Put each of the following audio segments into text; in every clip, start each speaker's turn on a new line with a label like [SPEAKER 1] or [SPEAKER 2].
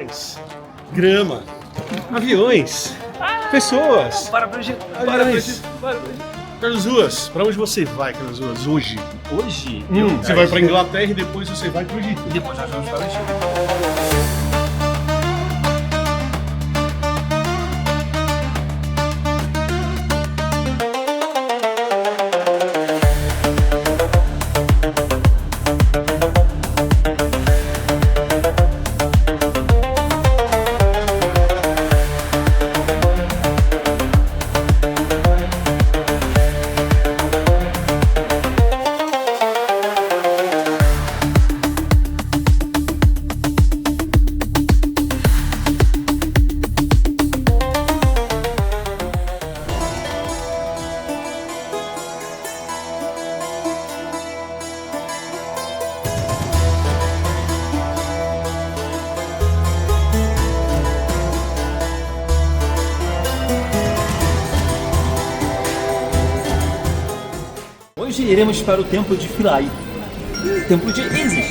[SPEAKER 1] caminhões, grama, aviões, pessoas.
[SPEAKER 2] Para pra gente.
[SPEAKER 1] Carlos Ruas, pra onde você vai, Carlos Ruas, hoje?
[SPEAKER 2] Hoje?
[SPEAKER 1] Você vai pra Inglaterra e depois você vai pro Egito.
[SPEAKER 2] E depois nós vamos para o Egito. Hoje iremos para o templo de Philae, templo de Isis.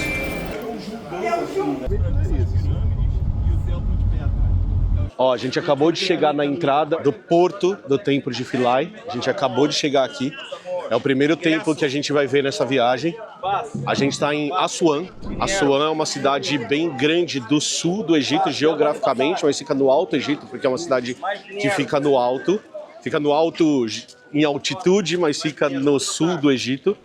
[SPEAKER 1] Ó, a gente acabou de chegar na entrada do porto do templo de Philae. A gente acabou de chegar aqui. É o primeiro templo que a gente vai ver nessa viagem. A gente está em Assuan. Assuan é uma cidade bem grande do sul do Egito, geograficamente, mas fica no Alto Egito, porque é uma cidade que fica no alto. Fica no alto em altitude, mas fica no sul do Egito.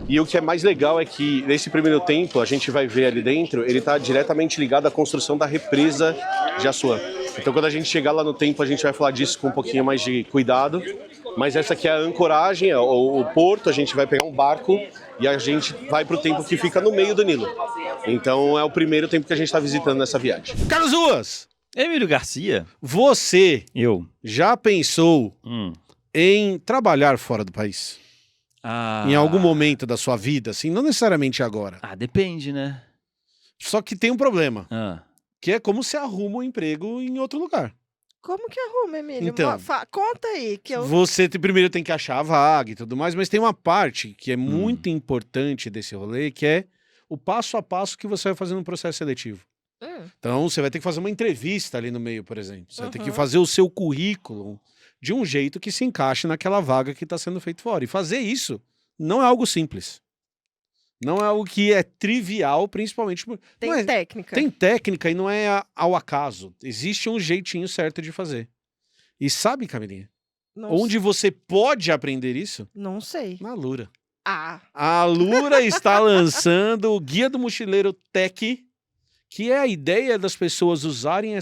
[SPEAKER 1] E o que é mais legal é que nesse primeiro templo, a gente vai ver ali dentro, ele está diretamente ligado à construção da represa de Assuan. Então quando a gente chegar lá no templo, a gente vai falar disso com um pouquinho mais de cuidado. Mas essa aqui é a ancoragem, é o porto, a gente vai pegar um barco e a gente vai para o templo que fica no meio do Nilo. Então é o primeiro templo que a gente está visitando nessa viagem. Carlos Ruas!
[SPEAKER 3] Emílio Garcia.
[SPEAKER 1] Você
[SPEAKER 3] Eu.
[SPEAKER 1] já pensou em trabalhar fora do país? Em algum momento da sua vida, assim, não necessariamente agora.
[SPEAKER 3] Depende, né?
[SPEAKER 1] Só que tem um problema, que é como se arruma um emprego em outro lugar.
[SPEAKER 4] Como que arruma, Emílio?
[SPEAKER 1] Então,
[SPEAKER 4] Conta aí. Que eu...
[SPEAKER 1] Você primeiro tem que achar a vaga e tudo mais, mas tem uma parte que é muito importante desse rolê, que é o passo a passo que você vai fazer no processo seletivo. Então, você vai ter que fazer uma entrevista ali no meio, por exemplo. Você vai ter que fazer o seu currículo de um jeito que se encaixe naquela vaga que está sendo feito fora. E fazer isso não é algo simples. Não é algo que é trivial, principalmente...
[SPEAKER 4] Tem técnica.
[SPEAKER 1] Tem técnica e não é ao acaso. Existe um jeitinho certo de fazer. E sabe, Camilinha, onde você pode aprender isso?
[SPEAKER 4] Não sei.
[SPEAKER 1] Na Alura.
[SPEAKER 4] A
[SPEAKER 1] Alura está lançando o Guia do Mochileiro Tech, que é a ideia das pessoas usarem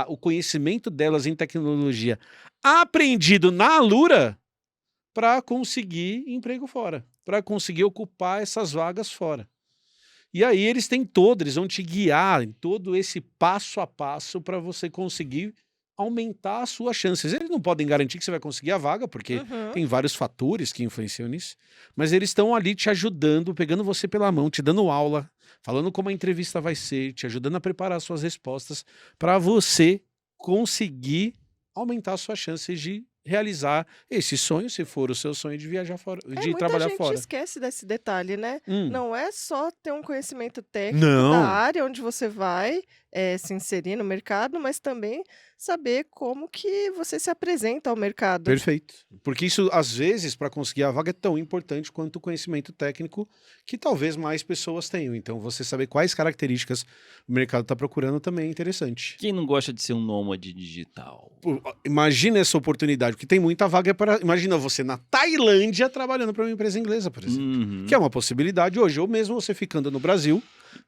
[SPEAKER 1] o conhecimento delas em tecnologia aprendido na Alura para conseguir emprego fora, para conseguir ocupar essas vagas fora. E aí eles vão te guiar em todo esse passo a passo para você conseguir aumentar as suas chances. Eles não podem garantir que você vai conseguir a vaga, porque tem vários fatores que influenciam nisso, mas eles estão ali te ajudando, pegando você pela mão, te dando aula, falando como a entrevista vai ser, te ajudando a preparar suas respostas para você conseguir aumentar as suas chances de realizar esse sonho, se for o seu sonho de viajar fora, de trabalhar fora.
[SPEAKER 4] Muita gente esquece desse detalhe, né? Não é só ter um conhecimento técnico
[SPEAKER 1] Não.
[SPEAKER 4] da área onde você vai se inserir no mercado, mas também saber como que você se apresenta ao mercado.
[SPEAKER 1] Perfeito. Porque isso, às vezes, para conseguir a vaga é tão importante quanto o conhecimento técnico que talvez mais pessoas tenham. Então, você saber quais características o mercado está procurando também é interessante.
[SPEAKER 3] Quem não gosta de ser um nômade digital?
[SPEAKER 1] Imagina essa oportunidade, porque tem muita vaga para... Imagina você na Tailândia trabalhando para uma empresa inglesa, por exemplo. Que é uma possibilidade hoje, ou mesmo você ficando no Brasil,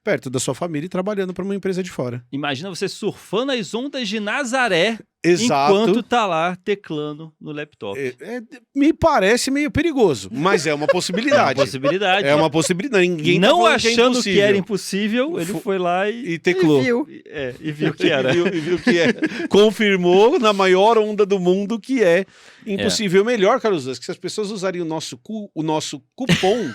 [SPEAKER 1] perto da sua família e trabalhando para uma empresa de fora.
[SPEAKER 3] Imagina você surfando as ondas de Nazaré.
[SPEAKER 1] Exato.
[SPEAKER 3] Enquanto tá lá teclando no laptop.
[SPEAKER 1] Me parece meio perigoso, mas é uma possibilidade.
[SPEAKER 3] É
[SPEAKER 1] uma possibilidade. Ninguém
[SPEAKER 3] não
[SPEAKER 1] tá
[SPEAKER 3] achando que era impossível, ele foi lá
[SPEAKER 1] e teclou.
[SPEAKER 3] E viu que era.
[SPEAKER 1] e viu que é. Confirmou na maior onda do mundo que é impossível. Melhor, Carlos, que se as pessoas usarem o nosso cupom...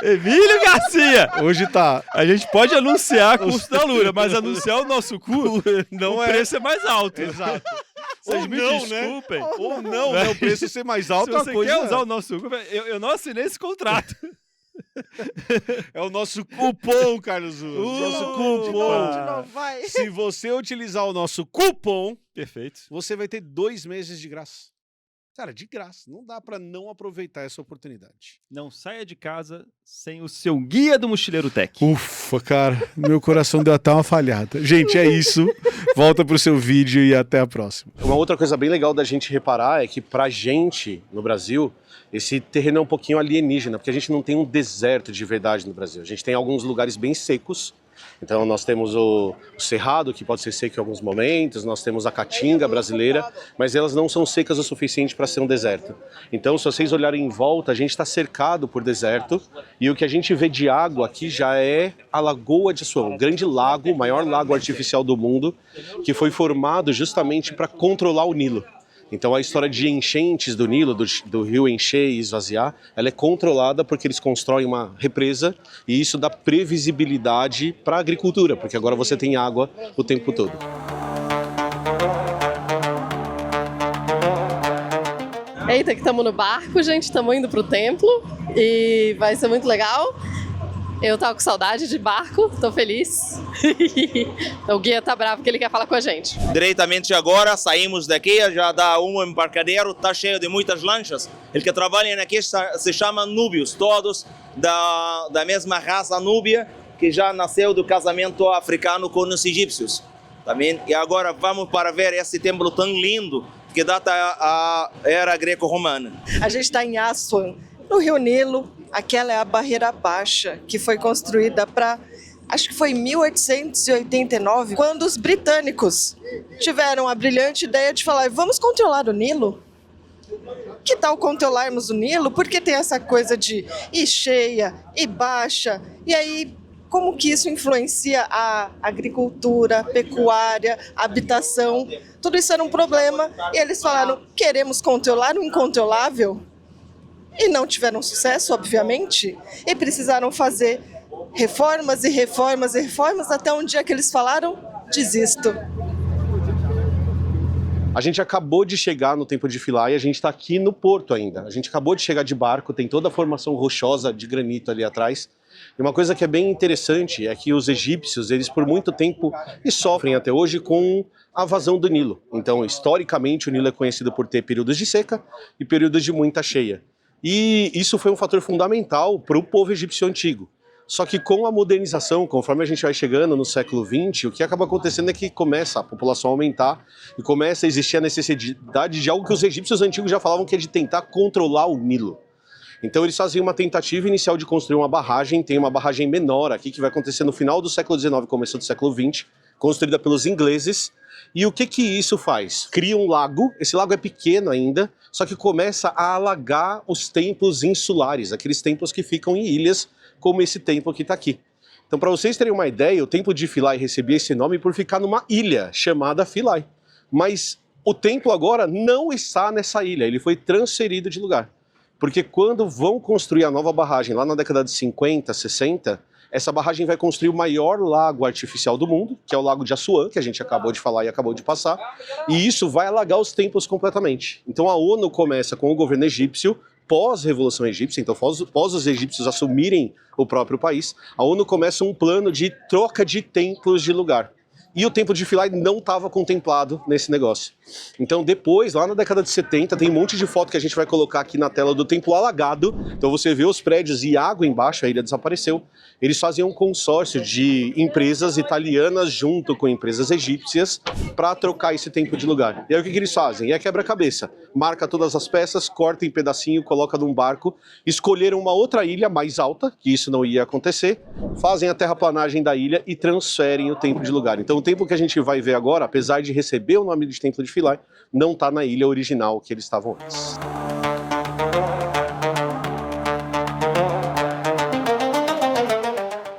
[SPEAKER 3] Emílio Garcia!
[SPEAKER 1] Hoje tá.
[SPEAKER 3] A gente pode anunciar custo da Alura, mas anunciar o nosso cu,
[SPEAKER 1] não
[SPEAKER 3] o preço é mais alto.
[SPEAKER 1] Exato.
[SPEAKER 3] Vocês
[SPEAKER 1] Ou
[SPEAKER 3] me
[SPEAKER 1] não,
[SPEAKER 3] desculpem.
[SPEAKER 1] Né? Ou não, né? O preço ser mais alto.
[SPEAKER 3] Se você quer usar o nosso cu, eu não assinei esse contrato. É o nosso cupom, Carlos Ruas. Nosso cupom.
[SPEAKER 4] De novo, vai.
[SPEAKER 3] Se você utilizar o nosso cupom,
[SPEAKER 2] Perfeito.
[SPEAKER 3] você vai ter 2 meses de graça. Cara, de graça. Não dá pra não aproveitar essa oportunidade.
[SPEAKER 2] Não saia de casa sem o seu guia do Mochileiro Tech.
[SPEAKER 3] Ufa, cara. Meu coração deu até uma falhada. Gente, é isso. Volta pro seu vídeo e até a próxima.
[SPEAKER 1] Uma outra coisa bem legal da gente reparar é que pra gente, no Brasil, esse terreno é um pouquinho alienígena, porque a gente não tem um deserto de verdade no Brasil. A gente tem alguns lugares bem secos. Então nós temos o Cerrado, que pode ser seco em alguns momentos, nós temos a Caatinga brasileira, mas elas não são secas o suficiente para ser um deserto. Então, se vocês olharem em volta, a gente está cercado por deserto, e o que a gente vê de água aqui já é a Lagoa de Assuã, um grande lago, o maior lago artificial do mundo, que foi formado justamente para controlar o Nilo. Então a história de enchentes do Nilo, do rio encher e esvaziar, ela é controlada porque eles constroem uma represa e isso dá previsibilidade para a agricultura, porque agora você tem água o tempo todo.
[SPEAKER 5] Eita, que estamos no barco, gente, estamos indo pro templo e vai ser muito legal. Eu tava com saudade de barco, tô feliz. O guia tá bravo porque ele quer falar com a gente.
[SPEAKER 6] Diretamente agora, saímos daqui, já dá um embarcadero, tá cheio de muitas lanchas. Ele que trabalha aqui se chama núbios, todos da mesma raça núbia, que já nasceu do casamento africano com os egípcios. Também. E agora vamos para ver esse templo tão lindo, que data a era greco-romana.
[SPEAKER 4] A gente está em Assuã, no Rio Nilo. Aquela é a Barreira Baixa, que foi construída acho que foi em 1889, quando os britânicos tiveram a brilhante ideia de falar: vamos controlar o Nilo? Que tal controlarmos o Nilo? Porque tem essa coisa de ir cheia e baixa. E aí, como que isso influencia a agricultura, a pecuária, a habitação? Tudo isso era um problema. E eles falaram: queremos controlar o incontrolável? E não tiveram sucesso, obviamente, e precisaram fazer reformas e reformas e reformas até um dia que eles falaram: desisto.
[SPEAKER 1] A gente acabou de chegar no Templo de Philae e a gente está aqui no porto ainda. A gente acabou de chegar de barco, tem toda a formação rochosa de granito ali atrás. E uma coisa que é bem interessante é que os egípcios, eles por muito tempo, e sofrem até hoje com a vazão do Nilo. Então, historicamente, o Nilo é conhecido por ter períodos de seca e períodos de muita cheia. E isso foi um fator fundamental para o povo egípcio antigo. Só que com a modernização, conforme a gente vai chegando no século XX, o que acaba acontecendo é que começa a população a aumentar e começa a existir a necessidade de algo que os egípcios antigos já falavam, que é de tentar controlar o Nilo. Então eles faziam uma tentativa inicial de construir uma barragem, tem uma barragem menor aqui que vai acontecer no final do século XIX, começo do século XX, construída pelos ingleses. E o que que isso faz? Cria um lago, esse lago é pequeno ainda, só que começa a alagar os templos insulares, aqueles templos que ficam em ilhas, como esse templo que está aqui. Então, para vocês terem uma ideia, o templo de Philae recebia esse nome por ficar numa ilha chamada Philae. Mas o templo agora não está nessa ilha, ele foi transferido de lugar. Porque quando vão construir a nova barragem, lá na década de 50, 60, essa barragem vai construir o maior lago artificial do mundo, que é o Lago de Assuã, que a gente acabou de falar e acabou de passar, e isso vai alagar os templos completamente. Então a ONU começa com o governo egípcio, pós-revolução egípcia, então pós os egípcios assumirem o próprio país, a ONU começa um plano de troca de templos de lugar. E o templo de Philae não estava contemplado nesse negócio. Então depois, lá na década de 70, tem um monte de foto que a gente vai colocar aqui na tela do templo alagado. Então você vê os prédios e água embaixo, a ilha desapareceu. Eles faziam um consórcio de empresas italianas junto com empresas egípcias para trocar esse templo de lugar. E aí o que eles fazem? É quebra-cabeça. Marca todas as peças, corta em pedacinho, coloca num barco. Escolheram uma outra ilha mais alta, que isso não ia acontecer. Fazem a terraplanagem da ilha e transferem o templo de lugar. Então o templo que a gente vai ver agora, apesar de receber o nome de Templo de Philae, não está na ilha original que eles estavam antes.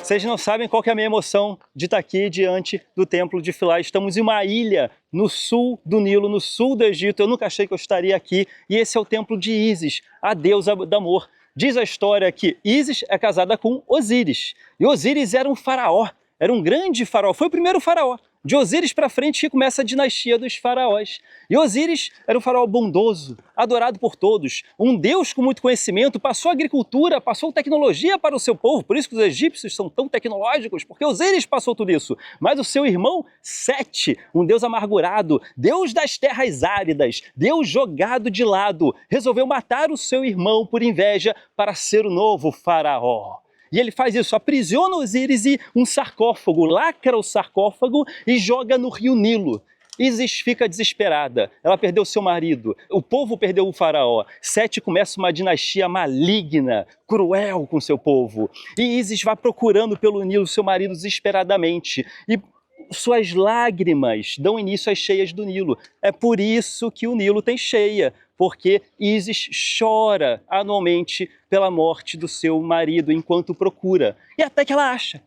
[SPEAKER 2] Vocês não sabem qual que é a minha emoção de estar aqui diante do Templo de Philae. Estamos em uma ilha no sul do Nilo, no sul do Egito. Eu nunca achei que eu estaria aqui. E esse é o Templo de Ísis, a deusa do amor. Diz a história que Ísis é casada com Osíris. E Osíris era um faraó. era um grande faraó, foi o primeiro faraó. De Osíris para frente que começa a dinastia dos faraós. E Osíris era um faraó bondoso, adorado por todos, um deus com muito conhecimento, passou agricultura, passou tecnologia para o seu povo, por isso que os egípcios são tão tecnológicos, porque Osíris passou tudo isso. Mas o seu irmão Sete, um deus amargurado, deus das terras áridas, deus jogado de lado, resolveu matar o seu irmão por inveja para ser o novo faraó. E ele faz isso, aprisiona Osíris e um sarcófago, lacra o sarcófago e joga no rio Nilo. Ísis fica desesperada, ela perdeu seu marido, o povo perdeu o faraó. Sete começa uma dinastia maligna, cruel com seu povo. E Ísis vai procurando pelo Nilo seu marido desesperadamente. E suas lágrimas dão início às cheias do Nilo. É por isso que o Nilo tem cheia, porque Ísis chora anualmente pela morte do seu marido enquanto procura. E até que ela acha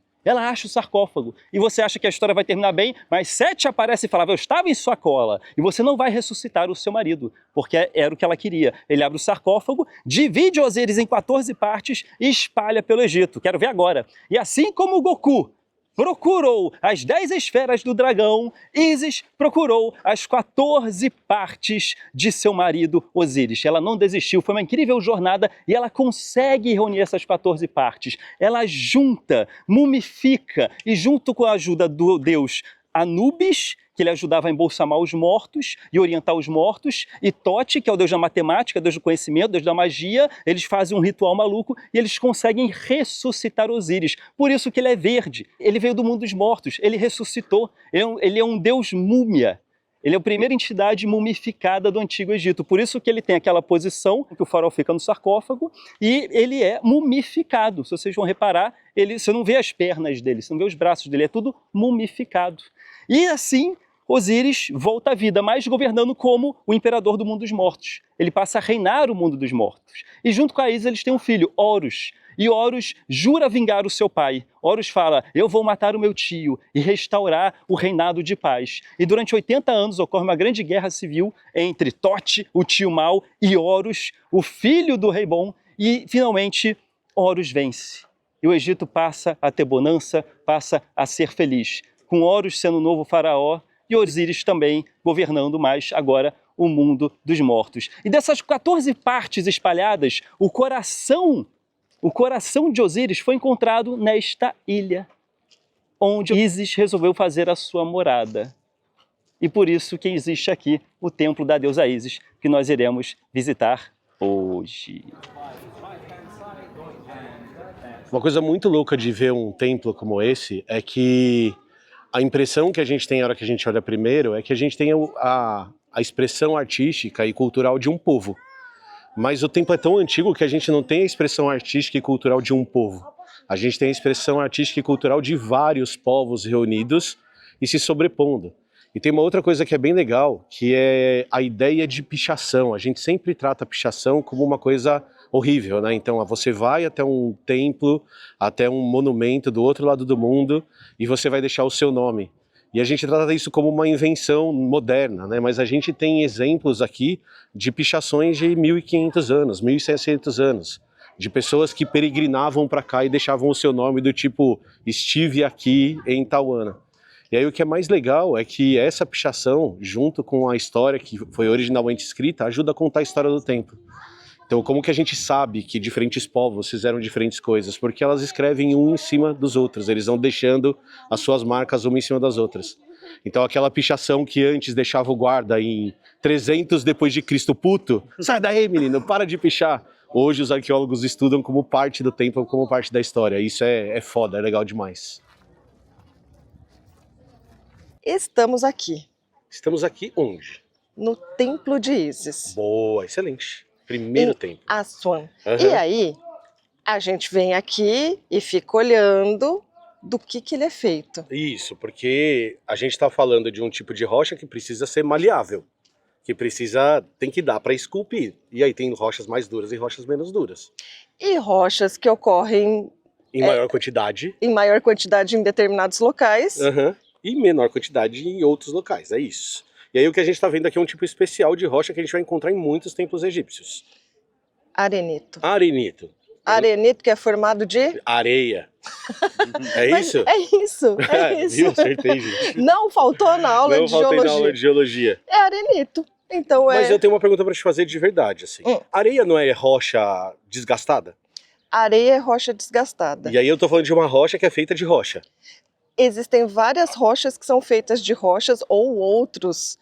[SPEAKER 2] o sarcófago. E você acha que a história vai terminar bem, mas Sete aparece e fala, eu estava em sua cola, e você não vai ressuscitar o seu marido, porque era o que ela queria. Ele abre o sarcófago, divide Osíris em 14 partes e espalha pelo Egito. Quero ver agora. E assim como o Goku procurou as 10 esferas do dragão, Ísis procurou as 14 partes de seu marido Osíris. Ela não desistiu, foi uma incrível jornada e ela consegue reunir essas 14 partes. Ela junta, mumifica e junto com a ajuda do deus Anubis, que ele ajudava a embolsamar os mortos e orientar os mortos, e Tote, que é o deus da matemática, deus do conhecimento, deus da magia, eles fazem um ritual maluco e eles conseguem ressuscitar Osíris. Por isso que ele é verde, ele veio do mundo dos mortos, ele ressuscitou, ele é um deus múmia. Ele é a primeira entidade mumificada do Antigo Egito, por isso que ele tem aquela posição que o faraó fica no sarcófago e ele é mumificado. Se vocês vão reparar, você não vê as pernas dele, você não vê os braços dele, é tudo mumificado. E assim, Osíris volta à vida, mas governando como o imperador do mundo dos mortos. Ele passa a reinar o mundo dos mortos. E junto com a Ísis eles têm um filho, Horus. E Horus jura vingar o seu pai. Horus fala, eu vou matar o meu tio e restaurar o reinado de paz. E durante 80 anos ocorre uma grande guerra civil entre Tote, o tio mau, e Horus, o filho do rei bom. E finalmente Horus vence. E o Egito passa a ter bonança, passa a ser feliz. Com Horus sendo o novo faraó, e Osíris também governando mais agora o mundo dos mortos. E dessas 14 partes espalhadas, o coração de Osíris foi encontrado nesta ilha, onde Ísis resolveu fazer a sua morada. E por isso que existe aqui o templo da deusa Ísis, que nós iremos visitar hoje.
[SPEAKER 1] Uma coisa muito louca de ver um templo como esse é que a impressão que a gente tem na hora que a gente olha primeiro é que a gente tem a expressão artística e cultural de um povo. Mas o templo é tão antigo que a gente não tem a expressão artística e cultural de um povo. A gente tem a expressão artística e cultural de vários povos reunidos e se sobrepondo. E tem uma outra coisa que é bem legal, que é a ideia de pichação. A gente sempre trata a pichação como uma coisa horrível, né? Então você vai até um templo, até um monumento do outro lado do mundo e você vai deixar o seu nome. E a gente trata isso como uma invenção moderna, né? Mas a gente tem exemplos aqui de pichações de 1.500 anos, 1.600 anos, de pessoas que peregrinavam para cá e deixavam o seu nome do tipo, estive aqui em Tauana. E aí o que é mais legal é que essa pichação, junto com a história que foi originalmente escrita, ajuda a contar a história do templo. Então, como que a gente sabe que diferentes povos fizeram diferentes coisas? Porque elas escrevem um em cima dos outros, eles vão deixando as suas marcas uma em cima das outras. Então, aquela pichação que antes deixava o guarda em 300 depois de Cristo puto, sai daí, menino, para de pichar. Hoje os arqueólogos estudam como parte do templo, como parte da história. Isso é foda, é legal demais.
[SPEAKER 4] Estamos aqui,
[SPEAKER 1] Estamos aqui onde?
[SPEAKER 4] no Templo de Ísis,
[SPEAKER 1] Boa, excelente. Primeiro
[SPEAKER 4] em
[SPEAKER 1] templo.
[SPEAKER 4] Assuan.
[SPEAKER 1] Uhum.
[SPEAKER 4] E aí, a gente vem aqui e fica olhando do que ele é feito.
[SPEAKER 1] Isso, porque a gente está falando de um tipo de rocha que precisa ser maleável, que tem que dar para esculpir. E aí tem rochas mais duras e rochas menos duras.
[SPEAKER 4] E rochas que ocorrem
[SPEAKER 1] Em maior quantidade.
[SPEAKER 4] em maior quantidade em determinados locais.
[SPEAKER 1] Uhum. E menor quantidade em outros locais, é isso. E aí o que a gente está vendo aqui é um tipo especial de rocha que a gente vai encontrar em muitos templos egípcios.
[SPEAKER 4] Arenito.
[SPEAKER 1] Arenito.
[SPEAKER 4] Arenito, que é formado de...
[SPEAKER 1] Areia. É
[SPEAKER 4] Mas
[SPEAKER 1] isso?
[SPEAKER 4] é isso, é isso.
[SPEAKER 1] Viu? Acertei, gente.
[SPEAKER 4] Não faltou na aula
[SPEAKER 1] Não
[SPEAKER 4] de
[SPEAKER 1] faltei
[SPEAKER 4] geologia.
[SPEAKER 1] na aula de geologia.
[SPEAKER 4] É arenito. Então
[SPEAKER 1] Mas
[SPEAKER 4] é...
[SPEAKER 1] eu tenho uma pergunta pra te fazer de verdade, assim. Areia não é rocha desgastada?
[SPEAKER 4] Areia é rocha desgastada.
[SPEAKER 1] E aí eu tô falando de uma rocha que é feita de rocha.
[SPEAKER 4] Existem várias rochas que são feitas de rochas ou outras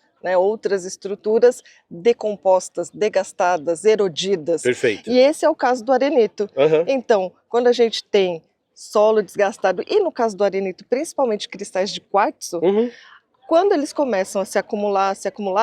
[SPEAKER 4] estruturas decompostas, degastadas, erodidas.
[SPEAKER 1] Perfeito.
[SPEAKER 4] E esse é o caso do arenito.
[SPEAKER 1] Aham.
[SPEAKER 4] Então, quando a gente tem solo desgastado, e no caso do arenito, principalmente cristais de quartzo,
[SPEAKER 1] Uhum.
[SPEAKER 4] quando eles começam a se acumular,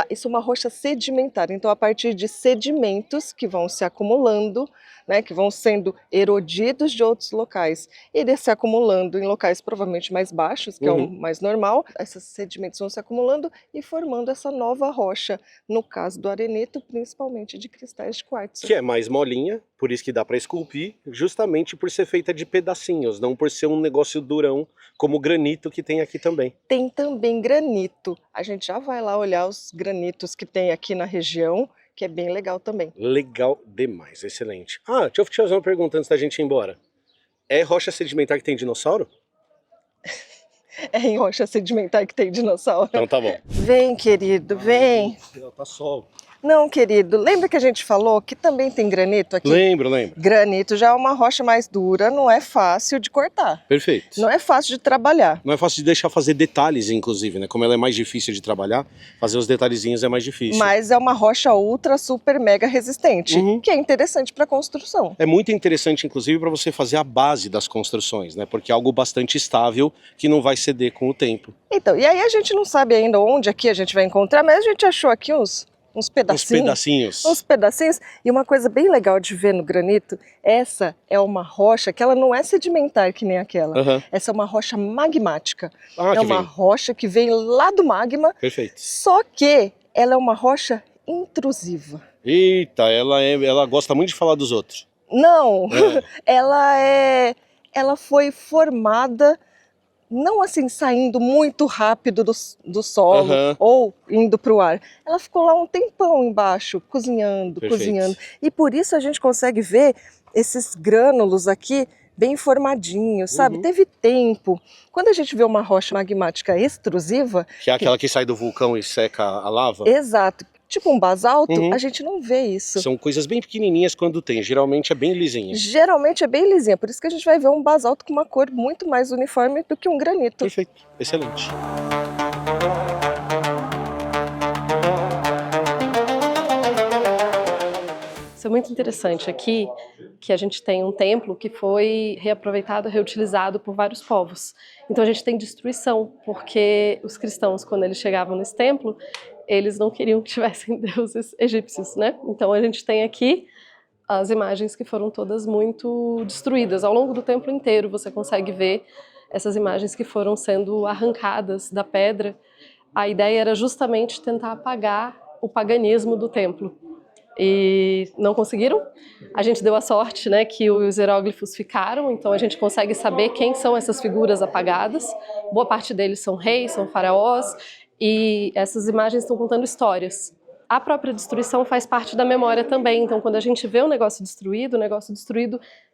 [SPEAKER 4] isso é uma rocha sedimentar. Então, a partir de sedimentos que vão se acumulando, né, que vão sendo erodidos de outros locais, eles se acumulando em locais provavelmente mais baixos, que é o mais normal, esses sedimentos vão se acumulando e formando essa nova rocha. No caso do arenito, principalmente de cristais de quartzo.
[SPEAKER 1] Que é mais molinha, por isso que dá pra esculpir, justamente por ser feita de pedacinhos, não por ser um negócio durão, como o granito que tem aqui também.
[SPEAKER 4] Tem também granito. A gente já vai lá olhar os granitos que tem aqui na região, que é bem legal também.
[SPEAKER 1] Legal demais, excelente. Ah, deixa eu te fazer uma pergunta antes da gente ir embora. É rocha sedimentar que tem dinossauro?
[SPEAKER 4] É em rocha sedimentar que tem dinossauro.
[SPEAKER 1] Então tá bom.
[SPEAKER 4] Vem, querido, vem.
[SPEAKER 1] Tá sol.
[SPEAKER 4] Não, querido, lembra que a gente falou que também tem granito aqui?
[SPEAKER 1] Lembro.
[SPEAKER 4] Granito já é uma rocha mais dura, não é fácil de cortar.
[SPEAKER 1] Perfeito.
[SPEAKER 4] Não é fácil de trabalhar.
[SPEAKER 1] Não é fácil de deixar fazer detalhes, inclusive, né? Como ela é mais difícil de trabalhar, fazer os detalhezinhos é mais difícil.
[SPEAKER 4] Mas é uma rocha ultra, super, mega resistente, que é interessante para construção.
[SPEAKER 1] É muito interessante, inclusive, para você fazer a base das construções, né? Porque é algo bastante estável que não vai ceder com o tempo.
[SPEAKER 4] Então, e aí a gente não sabe ainda onde aqui a gente vai encontrar, mas a gente achou aqui uns pedacinhos. Uns pedacinhos. E uma coisa bem legal de ver no granito, essa é uma rocha que ela não é sedimentar que nem aquela. Essa é uma rocha magmática. É uma rocha que vem lá do magma.
[SPEAKER 1] Perfeito.
[SPEAKER 4] Só que ela é uma rocha intrusiva.
[SPEAKER 1] Eita, ela gosta muito de falar dos outros.
[SPEAKER 4] Não, ela foi formada não assim saindo muito rápido do solo ou indo para o ar. Ela ficou lá um tempão embaixo, cozinhando. E por isso a gente consegue ver esses grânulos aqui bem formadinhos, sabe? Teve tempo. Quando a gente vê uma rocha magmática extrusiva...
[SPEAKER 1] Que é aquela que sai do vulcão e seca a lava?
[SPEAKER 4] Exato. Tipo um basalto, a gente não vê isso.
[SPEAKER 1] São coisas bem pequenininhas quando tem, geralmente é bem lisinha.
[SPEAKER 4] Geralmente é bem lisinha, por isso que a gente vai ver um basalto com uma cor muito mais uniforme do que um granito.
[SPEAKER 1] Perfeito, excelente.
[SPEAKER 5] Isso é muito interessante aqui, que a gente tem um templo que foi reaproveitado, reutilizado por vários povos. Então a gente tem destruição, porque os cristãos, quando eles chegavam nesse templo, eles não queriam que tivessem deuses egípcios, né? Então a gente tem aqui as imagens que foram todas muito destruídas. Ao longo do templo inteiro você consegue ver essas imagens que foram sendo arrancadas da pedra. A ideia era justamente tentar apagar o paganismo do templo. E não conseguiram. A gente deu a sorte, né, que os hieróglifos ficaram, então a gente consegue saber quem são essas figuras apagadas. Boa parte deles são reis, são faraós, e essas imagens estão contando histórias. A própria destruição faz parte da memória também, então quando a gente vê o negócio destruído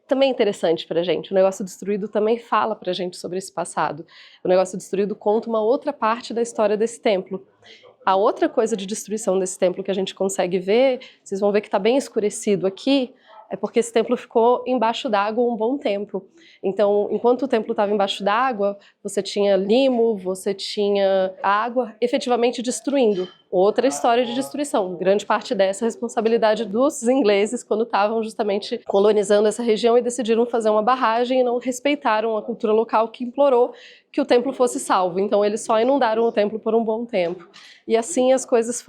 [SPEAKER 5] também é interessante pra gente. O negócio destruído também fala pra gente sobre esse passado. O negócio destruído conta uma outra parte da história desse templo. A outra coisa de destruição desse templo que a gente consegue ver, vocês vão ver que está bem escurecido aqui, é porque esse templo ficou embaixo d'água um bom tempo. Então, enquanto o templo estava embaixo d'água, você tinha limo, você tinha água efetivamente destruindo. Outra história de destruição. Grande parte dessa é a responsabilidade dos ingleses quando estavam justamente colonizando essa região e decidiram fazer uma barragem e não respeitaram a cultura local que implorou que o templo fosse salvo. Então, eles só inundaram o templo por um bom tempo. E assim as coisas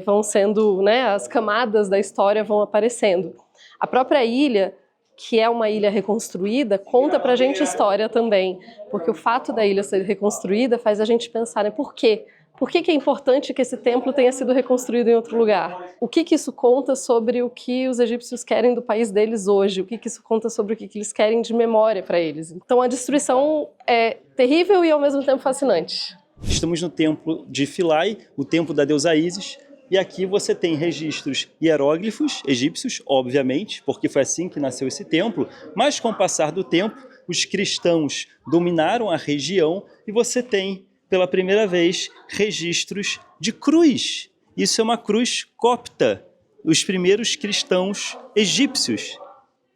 [SPEAKER 5] vão sendo, né, as camadas da história vão aparecendo. A própria ilha, que é uma ilha reconstruída, conta pra gente história também, porque o fato da ilha ser reconstruída faz a gente pensar, né, por quê? Por que é importante que esse templo tenha sido reconstruído em outro lugar? O que isso conta sobre o que os egípcios querem do país deles hoje? O que isso conta sobre o que eles querem de memória para eles? Então a destruição é terrível e ao mesmo tempo fascinante.
[SPEAKER 2] Estamos no templo de Philae, o templo da deusa Ísis, E aqui você tem registros hieróglifos egípcios, obviamente, porque foi assim que nasceu esse templo, mas com o passar do tempo, os cristãos dominaram a região e você tem, pela primeira vez, registros de cruz. Isso é uma cruz copta, os primeiros cristãos egípcios.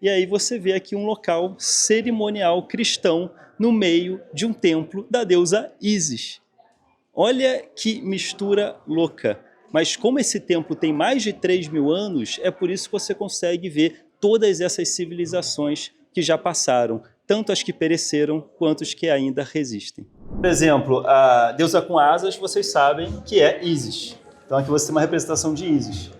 [SPEAKER 2] E aí você vê aqui um local cerimonial cristão no meio de um templo da deusa Ísis. Olha que mistura louca. Mas como esse templo tem mais de 3.000 anos, é por isso que você consegue ver todas essas civilizações que já passaram, tanto as que pereceram quanto as que ainda resistem. Por exemplo, a deusa com asas, vocês sabem que é Ísis. Então aqui você tem uma representação de Ísis.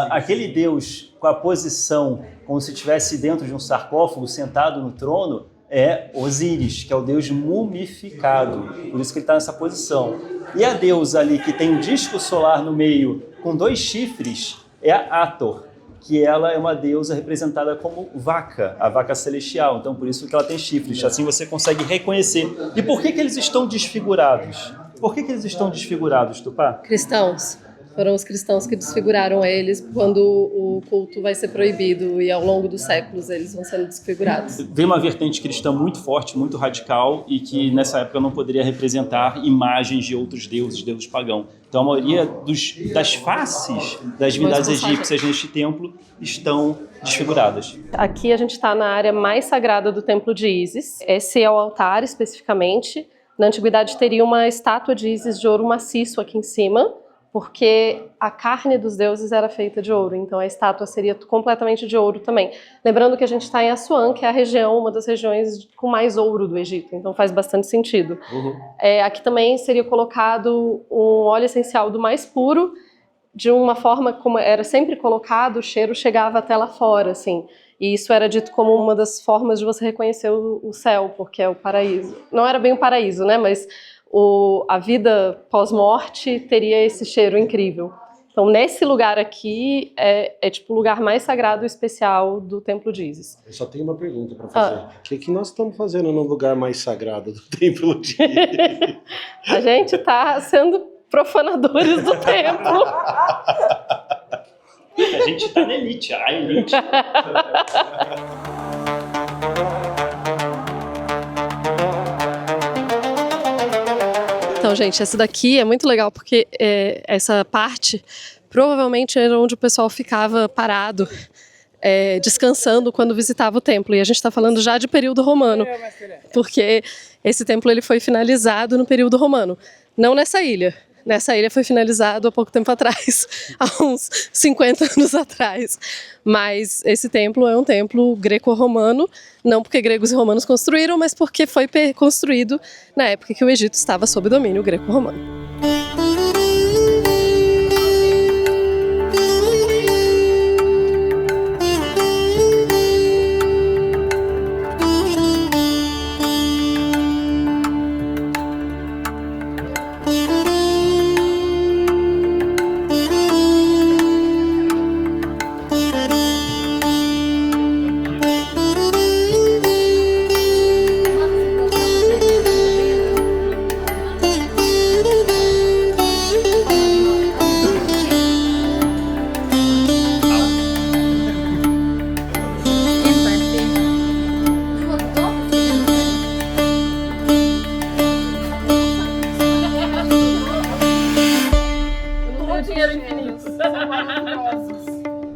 [SPEAKER 2] Aquele deus com a posição como se estivesse dentro de um sarcófago, sentado no trono, é Osíris, que é o deus mumificado. Por isso que ele está nessa posição. E a deusa ali que tem um disco solar no meio com 2 chifres é a Hathor, que ela é uma deusa representada como vaca, a vaca celestial. Então por isso que ela tem chifres. Assim você consegue reconhecer. E por que eles estão desfigurados? Por que eles estão desfigurados, Tupá?
[SPEAKER 5] Cristãos. Foram os cristãos que desfiguraram eles quando o culto vai ser proibido e ao longo dos séculos eles vão sendo desfigurados.
[SPEAKER 2] Veio uma vertente cristã muito forte, muito radical e que nessa época não poderia representar imagens de outros deuses pagãos. Então a maioria das faces das divindades egípcias neste templo estão desfiguradas.
[SPEAKER 5] Aqui a gente está na área mais sagrada do templo de Ísis. Esse é o altar especificamente. Na antiguidade teria uma estátua de Ísis de ouro maciço aqui em cima, porque a carne dos deuses era feita de ouro, então a estátua seria completamente de ouro também. Lembrando que a gente está em Assuã, que é a região, uma das regiões com mais ouro do Egito, então faz bastante sentido. Aqui também seria colocado um óleo essencial do mais puro, de uma forma como era sempre colocado, o cheiro chegava até lá fora, assim. E isso era dito como uma das formas de você reconhecer o céu, porque é o paraíso. Não era bem o paraíso, né, mas a vida pós-morte teria esse cheiro incrível. Então, nesse lugar aqui, é tipo o lugar mais sagrado e especial do Templo de Ísis.
[SPEAKER 1] Eu só tenho uma pergunta para fazer. O que nós estamos fazendo no lugar mais sagrado do Templo de Ísis?
[SPEAKER 5] A gente está sendo profanadores do templo.
[SPEAKER 2] A gente está na elite, a elite.
[SPEAKER 5] Então, gente, essa daqui é muito legal porque essa parte provavelmente era onde o pessoal ficava parado, descansando quando visitava o templo. E a gente está falando já de período romano, porque esse templo ele foi finalizado no período romano, não nessa ilha. Nessa ilha foi finalizado há pouco tempo atrás, há uns 50 anos atrás. Mas esse templo é um templo greco-romano, não porque gregos e romanos construíram, mas porque foi construído na época que o Egito estava sob domínio greco-romano.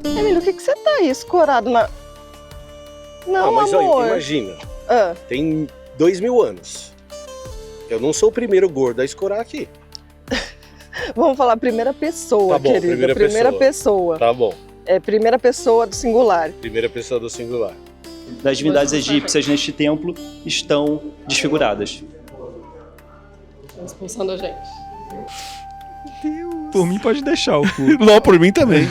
[SPEAKER 4] Emílio, o que você tá aí escorado na... Não,
[SPEAKER 1] mas
[SPEAKER 4] amor.
[SPEAKER 1] olha, imagina, tem 2.000 anos. Eu não sou o primeiro gordo a escorar aqui.
[SPEAKER 4] Vamos falar primeira pessoa,
[SPEAKER 1] tá bom,
[SPEAKER 4] querida. Primeira pessoa.
[SPEAKER 1] Tá bom.
[SPEAKER 4] É primeira pessoa do singular.
[SPEAKER 1] Primeira pessoa do singular.
[SPEAKER 2] Das divindades egípcias neste templo estão desfiguradas.
[SPEAKER 5] Estão expulsando a gente.
[SPEAKER 3] Por mim pode deixar o cu.
[SPEAKER 1] Não, por mim também.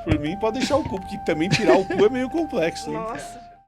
[SPEAKER 1] Por mim pode deixar o cu, porque também tirar o cu é meio complexo. Né?
[SPEAKER 4] Nossa.